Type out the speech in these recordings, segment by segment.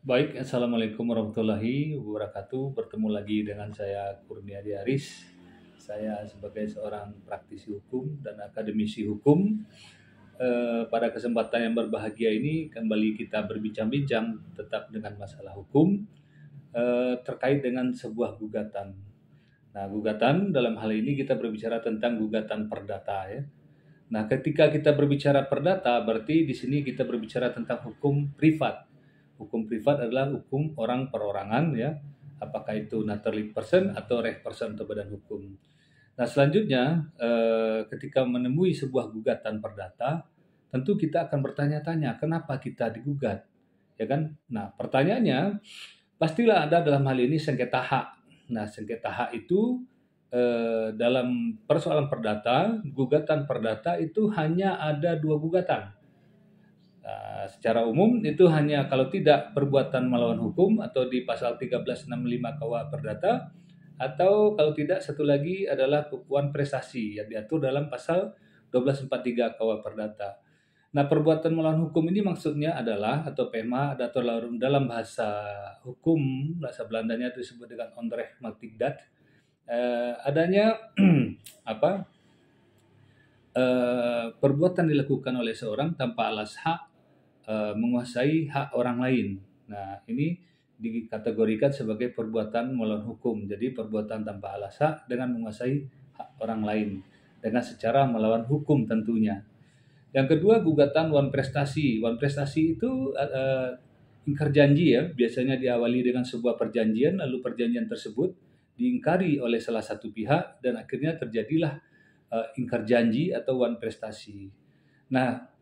Baik, Assalamualaikum warahmatullahi wabarakatuh. Bertemu lagi dengan saya Kurniadi Aris. Saya sebagai seorang praktisi hukum dan akademisi hukum. Pada kesempatan yang berbahagia ini kembali kita berbincang-bincang tetap dengan masalah hukum terkait dengan sebuah gugatan. Nah, gugatan dalam hal ini kita berbicara tentang gugatan perdata ya. Nah, ketika kita berbicara perdata, berarti di sini kita berbicara tentang hukum privat. Hukum privat adalah hukum orang perorangan ya, apakah itu naturally person atau reh person atau badan hukum. Nah, selanjutnya ketika menemui sebuah gugatan perdata, tentu kita akan bertanya-tanya kenapa kita digugat, ya kan? Nah, pertanyaannya pastilah ada dalam hal ini sengketa hak. Nah, sengketa hak itu dalam persoalan perdata, gugatan perdata itu hanya ada dua gugatan. Secara umum itu hanya kalau tidak perbuatan melawan hukum atau di pasal 1365 KUH Perdata, atau kalau tidak satu lagi adalah penipuan prestasi yang diatur dalam pasal 1243 KUH Perdata. Nah, perbuatan melawan hukum ini maksudnya adalah atau PMA atau dalam bahasa hukum, bahasa Belandanya itu disebut dengan onrecht matigdat, adanya apa perbuatan dilakukan oleh seorang tanpa alas hak menguasai hak orang lain. Nah, ini dikategorikan sebagai perbuatan melawan hukum. Jadi perbuatan tanpa alas hak dengan menguasai hak orang lain dengan secara melawan hukum tentunya. Yang kedua, gugatan wan prestasi. Wan prestasi itu ingkar janji ya, biasanya diawali dengan sebuah perjanjian, lalu perjanjian tersebut diingkari oleh salah satu pihak dan akhirnya terjadilah ingkar janji atau wan prestasi. Nah,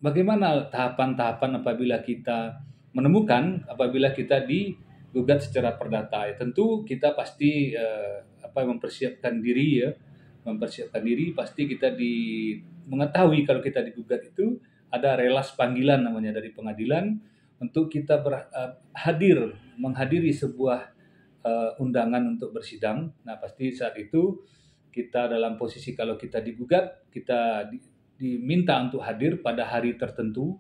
bagaimana tahapan-tahapan apabila kita menemukan apabila kita digugat secara perdata? Ya, tentu kita pasti mempersiapkan diri ya, mempersiapkan diri pasti kita mengetahui kalau kita digugat itu ada relas panggilan namanya dari pengadilan untuk kita menghadiri sebuah undangan untuk bersidang. Nah, pasti saat itu kita dalam posisi kalau kita digugat, kita diminta untuk hadir pada hari tertentu.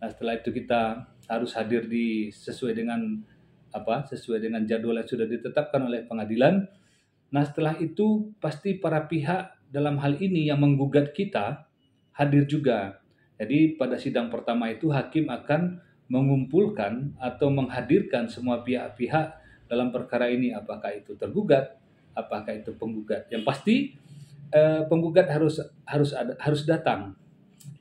Nah, setelah itu kita harus hadir sesuai dengan sesuai dengan jadwal yang sudah ditetapkan oleh pengadilan. Nah, setelah itu pasti para pihak dalam hal ini yang menggugat kita hadir juga. Jadi pada sidang pertama itu hakim akan mengumpulkan atau menghadirkan semua pihak-pihak dalam perkara ini, apakah itu tergugat, apakah itu penggugat. Yang pasti penggugat harus datang.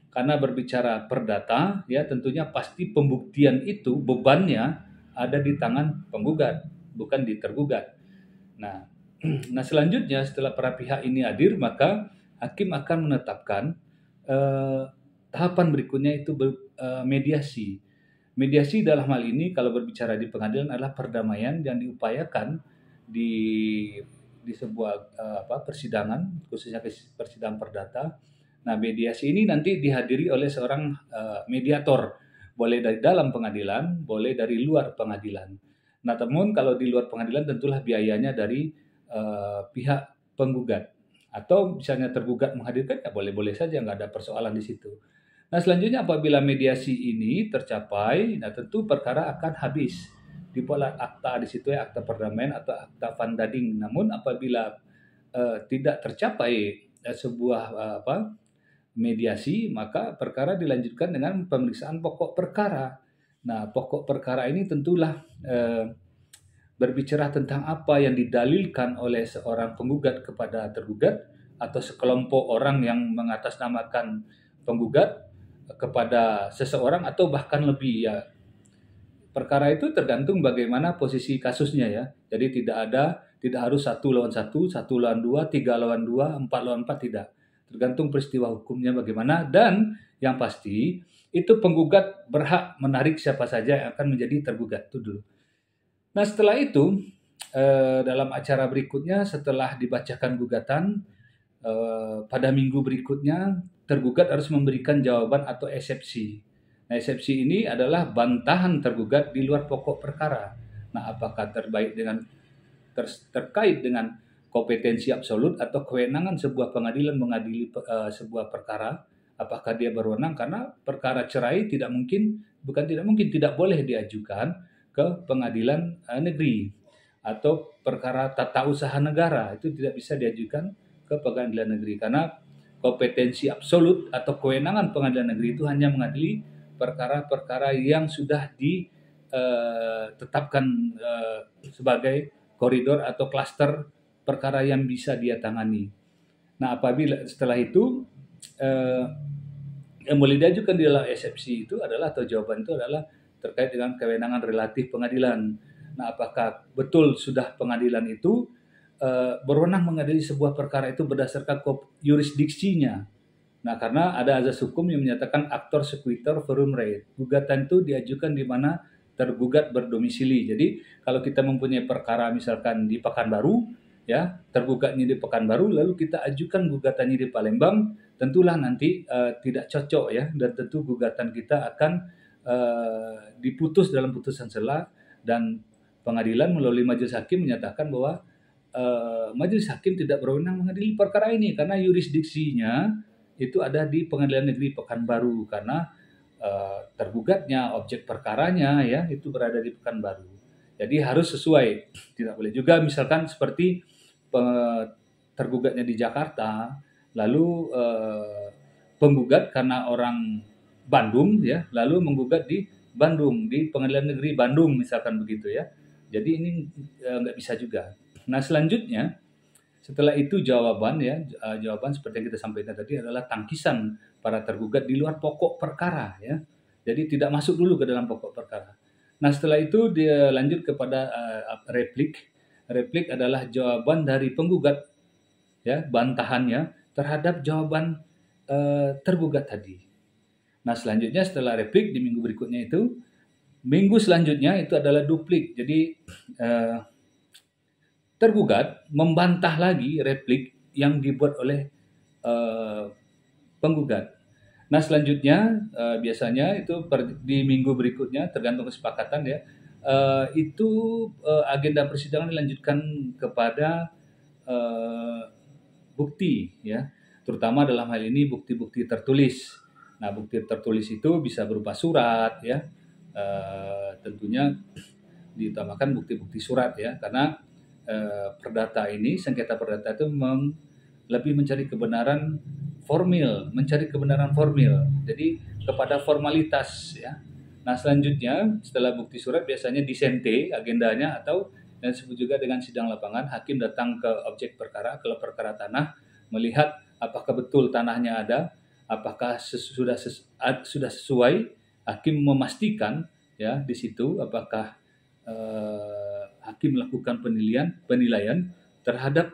Karena berbicara perdata, ya tentunya pasti pembuktian itu bebannya ada di tangan penggugat, bukan di tergugat. Nah, nah selanjutnya setelah para pihak ini hadir, maka hakim akan menetapkan tahapan berikutnya itu mediasi. Mediasi dalam hal ini kalau berbicara di pengadilan adalah perdamaian yang diupayakan di sebuah persidangan, khususnya persidangan perdata. Nah, mediasi ini nanti dihadiri oleh seorang mediator, boleh dari dalam pengadilan, boleh dari luar pengadilan. Nah, namun kalau di luar pengadilan tentulah biayanya dari pihak penggugat. Atau misalnya tergugat menghadirkan, ya boleh-boleh saja, nggak ada persoalan di situ. Nah, selanjutnya apabila mediasi ini tercapai, nah tentu perkara akan habis. Dibuatlah akta di situ ya, akta perdamaian atau akta vandading. Namun apabila tidak tercapai sebuah mediasi, maka perkara dilanjutkan dengan pemeriksaan pokok perkara. Nah, pokok perkara ini tentulah berbicara tentang apa yang didalilkan oleh seorang penggugat kepada tergugat atau sekelompok orang yang mengatasnamakan penggugat kepada seseorang atau bahkan lebih ya. Perkara itu tergantung bagaimana posisi kasusnya ya. Jadi tidak harus 1 lawan 1, 1 lawan 2, 3 lawan 2, 4 lawan 4, tidak. Tergantung peristiwa hukumnya bagaimana, dan yang pasti itu penggugat berhak menarik siapa saja yang akan menjadi tergugat itu dulu. Nah, setelah itu dalam acara berikutnya setelah dibacakan gugatan, pada minggu berikutnya tergugat harus memberikan jawaban atau eksepsi. Nah, eksepsi ini adalah bantahan tergugat di luar pokok perkara. Nah, apakah terkait dengan kompetensi absolut atau kewenangan sebuah pengadilan mengadili sebuah perkara, apakah dia berwenang, karena perkara cerai tidak boleh diajukan ke pengadilan negeri, atau perkara tata usaha negara itu tidak bisa diajukan ke pengadilan negeri, karena kompetensi absolut atau kewenangan pengadilan negeri itu hanya mengadili perkara-perkara yang sudah ditetapkan sebagai koridor atau klaster perkara yang bisa dia tangani. Nah, apabila setelah itu yang boleh diajukan di dalam eksepsi itu adalah, atau jawaban itu adalah terkait dengan kewenangan relatif pengadilan. Nah, apakah betul sudah pengadilan itu berwenang mengadili sebuah perkara itu berdasarkan yurisdiksinya. Nah, karena ada azas hukum yang menyatakan actor sequitur forum rei. Gugatan itu diajukan di mana tergugat berdomisili. Jadi, kalau kita mempunyai perkara misalkan di Pekanbaru, ya, tergugatnya di Pekanbaru, lalu kita ajukan gugatannya di Palembang, tentulah nanti tidak cocok, ya, dan tentu gugatan kita akan diputus dalam putusan sela, dan pengadilan melalui majelis hakim menyatakan bahwa majelis hakim tidak berwenang mengadili perkara ini karena yurisdiksinya itu ada di Pengadilan Negeri Pekanbaru, karena tergugatnya, objek perkaranya, ya, itu berada di Pekanbaru. Jadi harus sesuai. Tidak boleh juga misalkan seperti tergugatnya di Jakarta, lalu penggugat karena orang Bandung, ya, lalu menggugat di Bandung, di Pengadilan Negeri Bandung misalkan begitu, ya. Jadi ini nggak bisa juga. Nah, selanjutnya setelah itu jawaban, ya, jawaban seperti yang kita sampaikan tadi adalah tangkisan para tergugat di luar pokok perkara, ya. Jadi tidak masuk dulu ke dalam pokok perkara. Nah, setelah itu dia lanjut kepada replik. Replik adalah jawaban dari penggugat, ya, bantahannya terhadap jawaban tergugat tadi. Nah, selanjutnya setelah replik di minggu berikutnya itu, minggu selanjutnya itu adalah duplik. Jadi tergugat membantah lagi replik yang dibuat oleh penggugat. Nah, selanjutnya biasanya itu di minggu berikutnya tergantung kesepakatan, ya, itu agenda persidangan dilanjutkan kepada bukti, ya, terutama dalam hal ini bukti-bukti tertulis. Nah, bukti tertulis itu bisa berupa surat, ya, tentunya diutamakan bukti-bukti surat, ya, karena perdata ini, sengketa perdata itu lebih mencari kebenaran formil, jadi kepada formalitas, ya. Nah, selanjutnya setelah bukti surat biasanya disente agendanya, atau yang disebut juga dengan sidang lapangan. Hakim datang ke objek perkara, ke perkara tanah, melihat apakah betul tanahnya ada, apakah sudah sesuai. Hakim memastikan, ya, di situ apakah hakim melakukan penilaian terhadap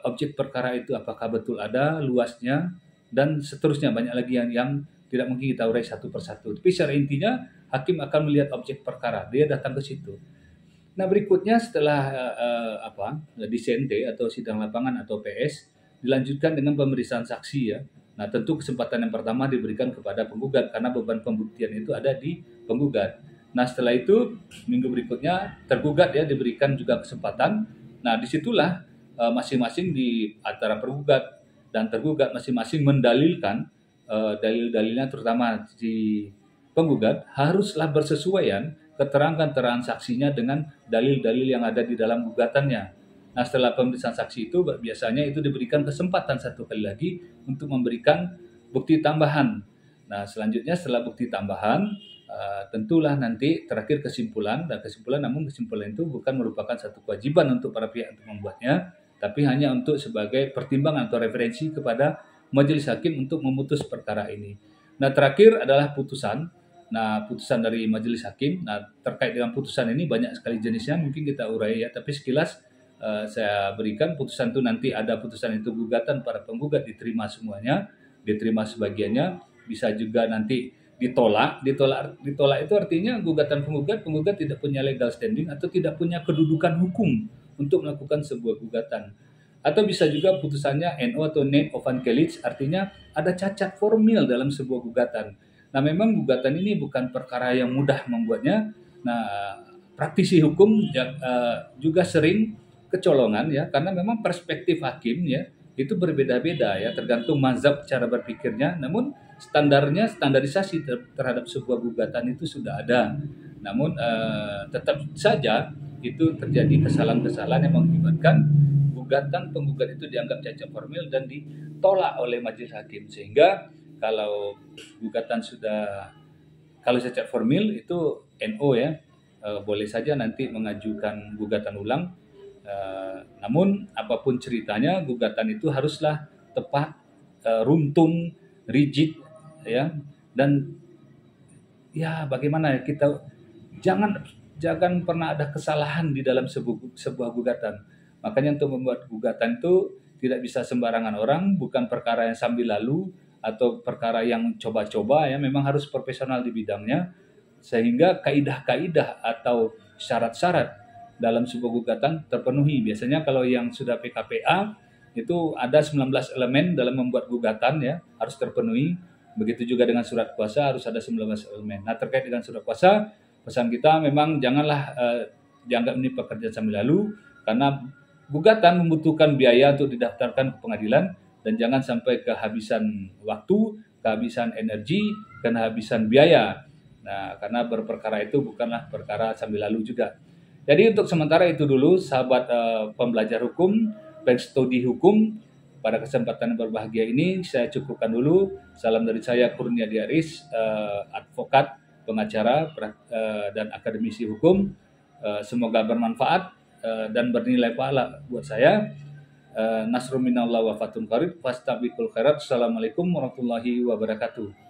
objek perkara itu, apakah betul ada, luasnya, dan seterusnya. Banyak lagi yang tidak mungkin kita urai satu persatu. Tapi secara intinya hakim akan melihat objek perkara, dia datang ke situ. Nah, berikutnya setelah disente atau sidang lapangan atau PS, dilanjutkan dengan pemeriksaan saksi, ya. Nah, tentu kesempatan yang pertama diberikan kepada penggugat karena beban pembuktian itu ada di penggugat. Nah, setelah itu minggu berikutnya tergugat, ya, diberikan juga kesempatan. Nah, disitulah masing-masing di antara penggugat dan tergugat masing-masing mendalilkan dalil-dalilnya, terutama di penggugat haruslah bersesuaian keterangan saksinya dengan dalil-dalil yang ada di dalam gugatannya. Nah, setelah pemeriksaan saksi itu biasanya itu diberikan kesempatan satu kali lagi untuk memberikan bukti tambahan. Nah, selanjutnya setelah bukti tambahan, tentulah nanti terakhir kesimpulan, namun kesimpulan itu bukan merupakan satu kewajiban untuk para pihak untuk membuatnya, tapi hanya untuk sebagai pertimbangan atau referensi kepada majelis hakim untuk memutus perkara ini. Nah, terakhir adalah putusan. Nah, putusan dari majelis hakim. Nah, terkait dengan putusan ini banyak sekali jenisnya, mungkin kita urai, ya, tapi sekilas saya berikan putusan itu nanti ada putusan itu gugatan para penggugat diterima semuanya, diterima sebagiannya, bisa juga nanti ditolak itu artinya gugatan penggugat tidak punya legal standing atau tidak punya kedudukan hukum untuk melakukan sebuah gugatan. Atau bisa juga putusannya NO atau net ovankelits, artinya ada cacat formil dalam sebuah gugatan. Nah, memang gugatan ini bukan perkara yang mudah membuatnya. Nah, praktisi hukum juga sering kecolongan, ya, karena memang perspektif hakim, ya, itu berbeda-beda, ya, tergantung mazhab cara berpikirnya. Namun standarisasi terhadap sebuah gugatan itu sudah ada. Namun tetap saja itu terjadi kesalahan-kesalahan yang mengakibatkan gugatan penggugat itu dianggap cacat formil dan ditolak oleh majelis hakim. Sehingga kalau gugatan sudah, kalau cacat formil itu NO ya, boleh saja nanti mengajukan gugatan ulang. Namun apapun ceritanya, gugatan itu haruslah tepat, runtun, rigid, ya. Dan ya bagaimana kita jangan jangan pernah ada kesalahan di dalam sebuah gugatan. Makanya untuk membuat gugatan itu tidak bisa sembarangan orang, bukan perkara yang sambil lalu atau perkara yang coba-coba ya, memang harus profesional di bidangnya sehingga kaidah-kaidah atau syarat-syarat dalam sebuah gugatan terpenuhi. Biasanya kalau yang sudah PKPA itu ada 19 elemen dalam membuat gugatan ya, harus terpenuhi. Begitu juga dengan surat kuasa harus ada 19 elemen. Nah, terkait dengan surat kuasa, pesan kita memang janganlah dianggap ini pekerjaan sambil lalu, karena gugatan membutuhkan biaya untuk didaftarkan ke pengadilan dan jangan sampai kehabisan waktu, kehabisan energi, kehabisan biaya. Nah, karena berperkara itu bukanlah perkara sambil lalu juga. Jadi untuk sementara itu dulu, sahabat pembelajar hukum, penstudi hukum, pada kesempatan yang berbahagia ini saya cukupkan dulu. Salam dari saya Kurnia Diaris, advokat, pengacara, dan akademisi hukum. Semoga bermanfaat dan bernilai pahala buat saya. Nasrun minallah wa fatun qarib, fastabiqul khairat. Assalamualaikum warahmatullahi wabarakatuh.